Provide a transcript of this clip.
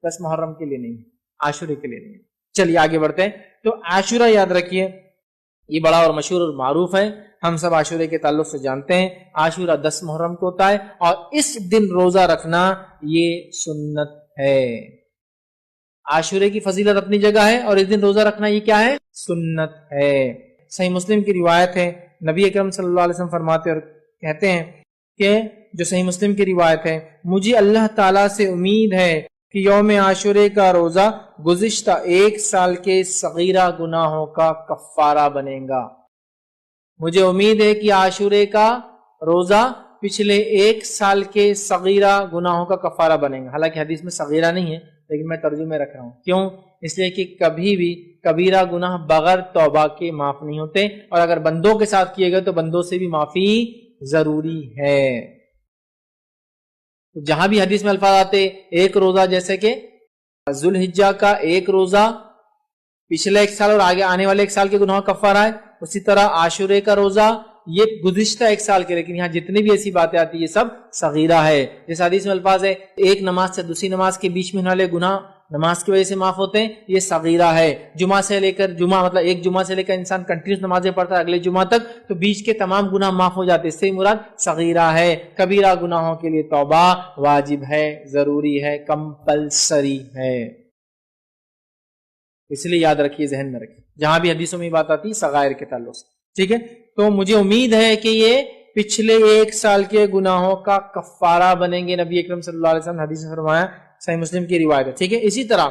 10 محرم کے لیے نہیں ہے، عاشورے کے لیے نہیں ہے۔ چلیے آگے بڑھتے ہیں۔ تو عاشورہ یاد رکھیے یہ بڑا اور مشہور اور معروف ہے، ہم سب عاشورے کے تعلق سے جانتے ہیں۔ عاشورہ 10 محرم کو ہوتا ہے اور اس دن روزہ رکھنا یہ سنت ہے۔ عاشورے کی فضیلت اپنی جگہ ہے اور اس دن روزہ رکھنا یہ کیا ہے؟ سنت ہے۔ صحیح مسلم کی روایت ہے، نبی اکرم صلی اللہ علیہ وسلم فرماتے اور کہتے ہیں کہ جو صحیح مسلم کی روایت ہے، مجھے اللہ تعالیٰ سے امید ہے کہ یوم عاشورے کا روزہ گزشتہ 1 سال کے صغیرہ گناہوں کا کفارہ بنے گا۔ مجھے امید ہے کہ عاشورے کا روزہ پچھلے 1 سال کے صغیرہ گناہوں کا کفارہ بنے گا۔ حالانکہ حدیث میں صغیرہ نہیں ہے لیکن میں ترجمے رکھ رہا ہوں، کیوں؟ اس لیے کہ کبھی بھی کبیرہ گناہ بغیر توبہ کے معاف نہیں ہوتے، اور اگر بندوں کے ساتھ کیے گئے تو بندوں سے بھی معافی ضروری ہے۔ جہاں بھی حدیث میں الفاظ آتے ایک روزہ، جیسے کہ ذوالحجہ کا 1 روزہ پچھلے 1 سال اور آگے آنے والے 1 سال کے گناہ کفارہ ہے، اسی طرح عاشورے کا روزہ یہ گزشتہ 1 سال کے، لیکن یہاں جتنی بھی ایسی باتیں آتی یہ سب صغیرہ ہے۔ جس حدیث میں الفاظ ہے ایک نماز سے دوسری نماز کے بیچ میں ہونے والے گناہ نماز کی وجہ سے معاف ہوتے ہیں، یہ صغیرہ ہے۔ جمعہ سے لے کر جمعہ، مطلب ایک جمعہ سے لے کر انسان کنٹینیوس نمازیں پڑھتا ہے اگلے جمعہ تک، تو بیچ کے تمام گناہ معاف ہو جاتے ہیں، اس سے مراد صغیرہ ہے۔ کبیرہ گناہوں کے لیے توبہ واجب ہے، ضروری ہے، کمپلسری ہے، اس لیے یاد رکھیے، ذہن میں رکھیے جہاں بھی حدیثوں میں بات آتی ہے صغائر کے تعلق سے، ٹھیک ہے؟ تو مجھے امید ہے کہ یہ پچھلے 1 سال کے گناہوں کا کفارہ بنیں گے، نبی اکرم صلی اللہ علیہ وسلم حدیث میں فرمایا، صحیح مسلم کی روایت ہے، ٹھیک ہے؟ اسی طرح